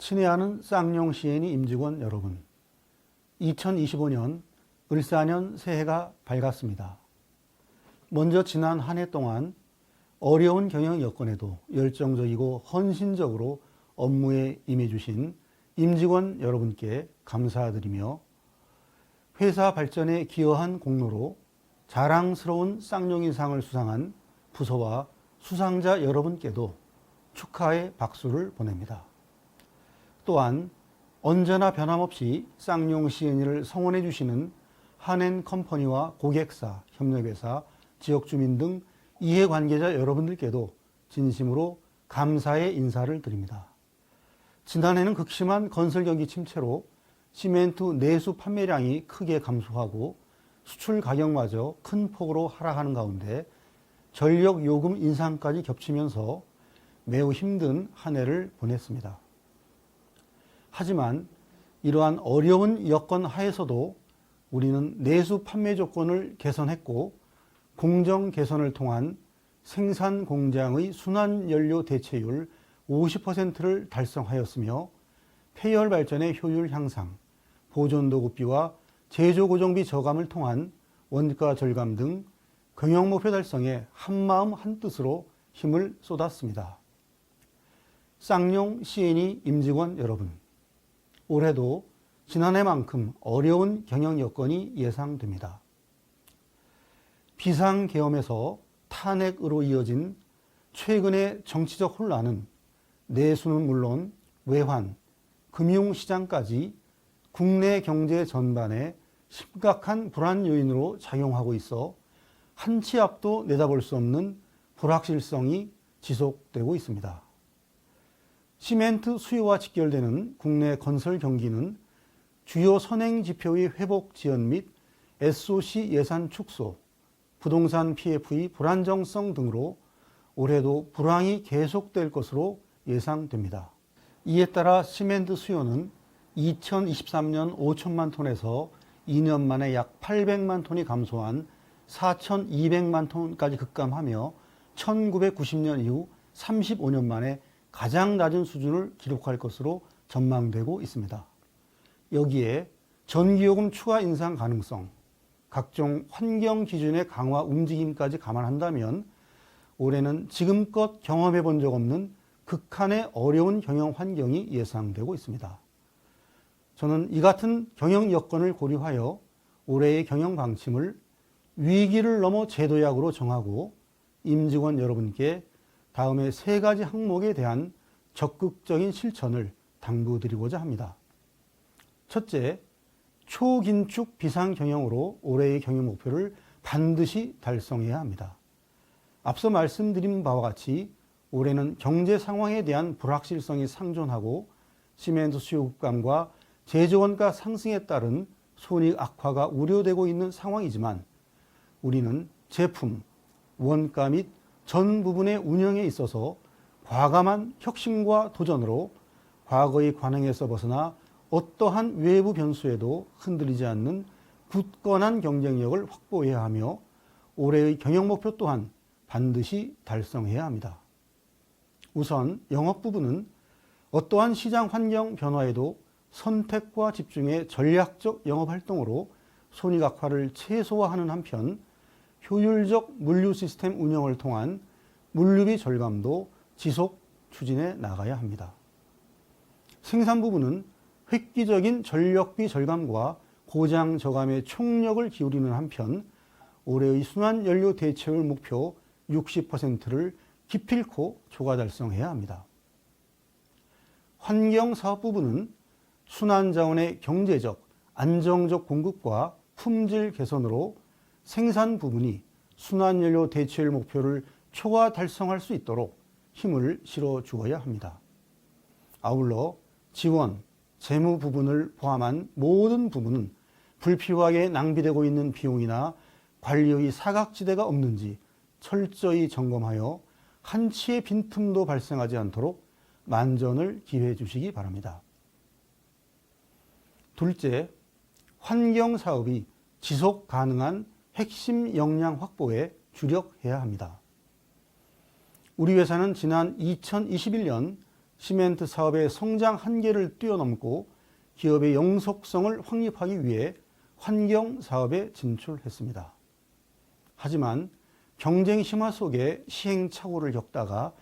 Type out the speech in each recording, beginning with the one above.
친애하는 쌍용 시애니 임직원 여러분, 2025년 을사년 새해가 밝았습니다. 먼저 지난 한 해 동안 어려운 경영 여건에도 열정적이고 헌신적으로 업무에 임해주신 임직원 여러분께 감사드리며 회사 발전에 기여한 공로로 자랑스러운 쌍용인상을 수상한 부서와 수상자 여러분께도 축하의 박수를 보냅니다. 또한 언제나 변함없이 쌍용 시애니를 성원해 주시는 한앤컴퍼니와 고객사, 협력회사, 지역주민 등 이해관계자 여러분들께도 진심으로 감사의 인사를 드립니다. 지난해는 극심한 건설경기 침체로 시멘트 내수 판매량이 크게 감소하고 수출 가격마저 큰 폭으로 하락하는 가운데 전력 요금 인상까지 겹치면서 매우 힘든 한 해를 보냈습니다. 하지만 이러한 어려운 여건 하에서도 우리는 내수 판매 조건을 개선했고 공정 개선을 통한 생산 공장의 순환 연료 대체율 50%를 달성하였으며 폐열 발전의 효율 향상, 보존도급비와 제조 고정비 저감을 통한 원가 절감 등 경영 목표 달성에 한마음 한뜻으로 힘을 쏟았습니다. 쌍용 시애니 임직원 여러분, 올해도 지난해만큼 어려운 경영 여건이 예상됩니다. 비상계엄에서 탄핵으로 이어진 최근의 정치적 혼란은 내수는 물론 외환, 금융시장까지 국내 경제 전반에 심각한 불안 요인으로 작용하고 있어 한 치 앞도 내다볼 수 없는 불확실성이 지속되고 있습니다. 시멘트 수요와 직결되는 국내 건설 경기는 주요 선행 지표의 회복 지연 및 SOC 예산 축소, 부동산 PF의 불안정성 등으로 올해도 불황이 계속될 것으로 예상됩니다. 이에 따라 시멘트 수요는 2023년 5천만 톤에서 2년 만에 약 800만 톤이 감소한 4,200만 톤까지 급감하며 1990년 이후 35년 만에 가장 낮은 수준을 기록할 것으로 전망되고 있습니다. 여기에 전기요금 추가 인상 가능성, 각종 환경 기준의 강화 움직임까지 감안한다면 올해는 지금껏 경험해 본 적 없는 극한의 어려운 경영 환경이 예상되고 있습니다. 저는 이 같은 경영 여건을 고려하여 올해의 경영 방침을 위기를 넘어 제도약으로 정하고 임직원 여러분께 다음에 3가지 항목에 대한 적극적인 실천을 당부드리고자 합니다. 첫째, 초긴축 비상경영으로 올해의 경영 목표를 반드시 달성해야 합니다. 앞서 말씀드린 바와 같이 올해는 경제 상황에 대한 불확실성이 상존하고 시멘트 수요 급감과 제조 원가 상승에 따른 손익 악화가 우려되고 있는 상황이지만 우리는 제품, 원가 및 전 부분의 운영에 있어서 과감한 혁신과 도전으로 과거의 관행에서 벗어나 어떠한 외부 변수에도 흔들리지 않는 굳건한 경쟁력을 확보해야 하며 올해의 경영 목표 또한 반드시 달성해야 합니다. 우선 영업 부분은 어떠한 시장 환경 변화에도 선택과 집중의 전략적 영업 활동으로 손익 악화를 최소화하는 한편 효율적 물류 시스템 운영을 통한 물류비 절감도 지속 추진해 나가야 합니다. 생산 부분은 획기적인 전력비 절감과 고장 저감에 총력을 기울이는 한편 올해의 순환 연료 대체율 목표 60%를 기필코 초과 달성해야 합니다. 환경 사업 부분은 순환 자원의 경제적, 안정적 공급과 품질 개선으로 생산 부분이 순환 연료 대체율 목표를 초과 달성할 수 있도록 힘을 실어 주어야 합니다. 아울러 지원, 재무 부분을 포함한 모든 부분은 불필요하게 낭비되고 있는 비용이나 관리의 사각지대가 없는지 철저히 점검하여 한치의 빈틈도 발생하지 않도록 만전을 기회해 주시기 바랍니다. 둘째, 환경 사업이 지속 가능한 핵심 역량 확보에 주력해야 합니다. 우리 회사는 지난 2021년 시멘트 사업의 성장 한계를 뛰어넘고 기업의 영속성을 확립하기 위해 환경 사업에 진출했습니다. 하지만 경쟁 심화 속에 시행착오를 겪다가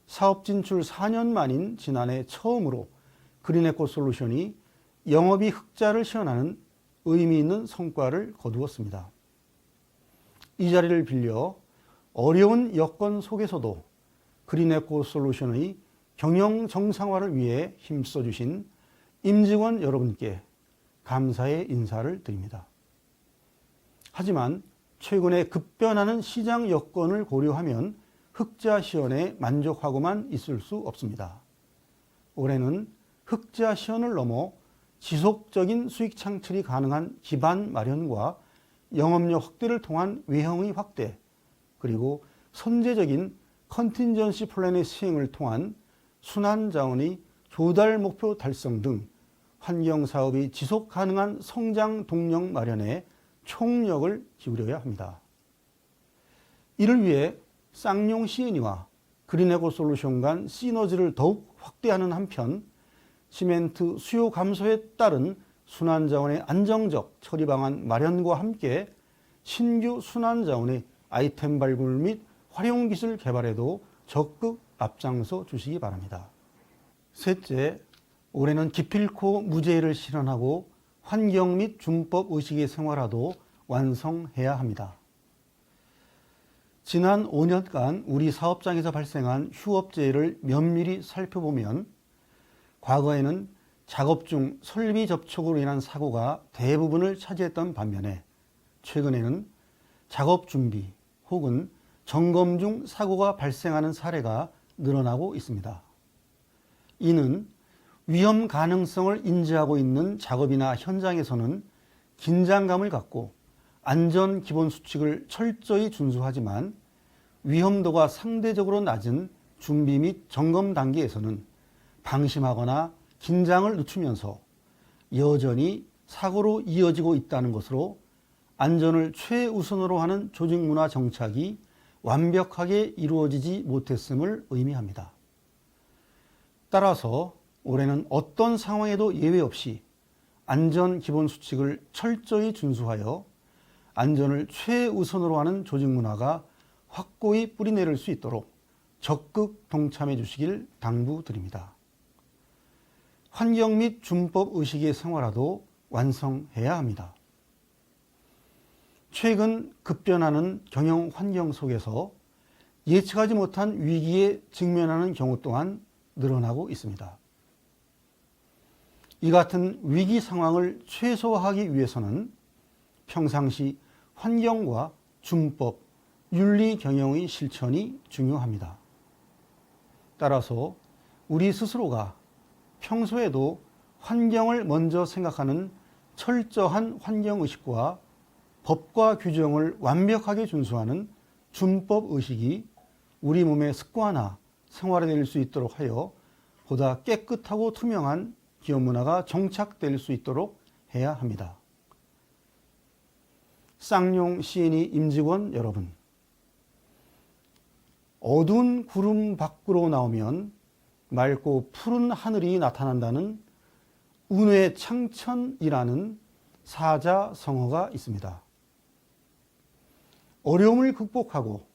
사업 진출 4년 만인 지난해 처음으로 그린에코솔루션이 영업이 흑자를 시현하는 의미 있는 성과를 거두었습니다. 이 자리를 빌려 어려운 여건 속에서도 그린에코솔루션의 경영 정상화를 위해 힘써주신 임직원 여러분께 감사의 인사를 드립니다. 하지만 최근에 급변하는 시장 여건을 고려하면 흑자 시현에 만족하고만 있을 수 없습니다. 올해는 흑자 시현을 넘어 지속적인 수익 창출이 가능한 기반 마련과 영업력 확대를 통한 외형의 확대, 그리고 선제적인 컨틴전시 플랜의 시행을 통한 순환자원의 조달 목표 달성 등 환경사업이 지속 가능한 성장 동력 마련에 총력을 기울여야 합니다. 이를 위해 쌍용 C&E와 그린에코솔루션 간 시너지를 더욱 확대하는 한편 시멘트 수요 감소에 따른 순환자원의 안정적 처리 방안 마련과 함께 신규 순환자원의 아이템 발굴 및 활용기술 개발에도 적극 앞장서 주시기 바랍니다. 셋째, 올해는 기필코 무제의를 실현하고 환경 및 준법 의식의 생활화도 완성해야 합니다. 지난 5년간 우리 사업장에서 발생한 휴업재해를 면밀히 살펴보면 과거에는 작업 중 설비 접촉으로 인한 사고가 대부분을 차지했던 반면에 최근에는 작업 준비 혹은 점검 중 사고가 발생하는 사례가 늘어나고 있습니다. 이는 위험 가능성을 인지하고 있는 작업이나 현장에서는 긴장감을 갖고 안전 기본 수칙을 철저히 준수하지만 위험도가 상대적으로 낮은 준비 및 점검 단계에서는 방심하거나 긴장을 늦추면서 여전히 사고로 이어지고 있다는 것으로 안전을 최우선으로 하는 조직 문화 정착이 완벽하게 이루어지지 못했음을 의미합니다. 따라서 올해는 어떤 상황에도 예외 없이 안전 기본 수칙을 철저히 준수하여 안전을 최우선으로 하는 조직 문화가 확고히 뿌리내릴 수 있도록 적극 동참해 주시길 당부드립니다. 환경 및 준법 의식의 생활화도 완성해야 합니다. 최근 급변하는 경영 환경 속에서 예측하지 못한 위기에 직면하는 경우 또한 늘어나고 있습니다. 이 같은 위기 상황을 최소화하기 위해서는 평상시 환경과 준법, 윤리 경영의 실천이 중요합니다. 따라서 우리 스스로가 평소에도 환경을 먼저 생각하는 철저한 환경의식과 법과 규정을 완벽하게 준수하는 준법의식이 우리 몸의 습관화, 생활화될 수 있도록 하여 보다 깨끗하고 투명한 기업 문화가 정착될 수 있도록 해야 합니다. 쌍용 C&E 임직원 여러분, 어두운 구름 밖으로 나오면 맑고 푸른 하늘이 나타난다는 운회창천이라는 사자성어가 있습니다. 어려움을 극복하고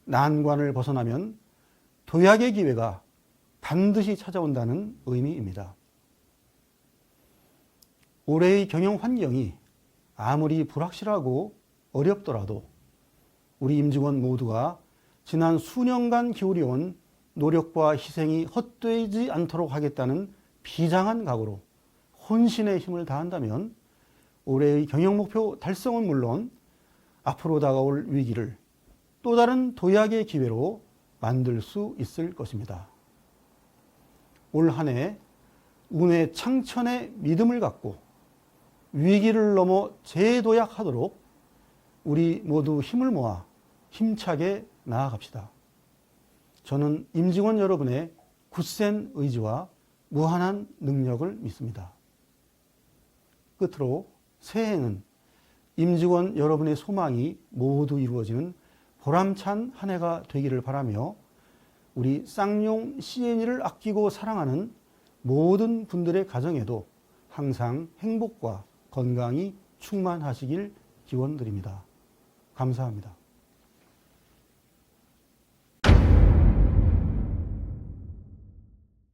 난관을 벗어나면 도약의 기회가 반드시 찾아온다는 의미입니다. 올해의 경영 환경이 아무리 불확실하고 어렵더라도 우리 임직원 모두가 지난 수년간 기울여온 노력과 희생이 헛되지 않도록 하겠다는 비장한 각오로 혼신의 힘을 다한다면 올해의 경영 목표 달성은 물론 앞으로 다가올 위기를 또 다른 도약의 기회로 만들 수 있을 것입니다. 올 한 해 운의 창천에 믿음을 갖고 위기를 넘어 재도약하도록 우리 모두 힘을 모아 힘차게 나아갑시다. 저는 임직원 여러분의 굳센 의지와 무한한 능력을 믿습니다. 끝으로 새해에는 임직원 여러분의 소망이 모두 이루어지는 보람찬 한 해가 되기를 바라며 우리 쌍용 CNE를 아끼고 사랑하는 모든 분들의 가정에도 항상 행복과 건강이 충만하시길 기원드립니다. 감사합니다.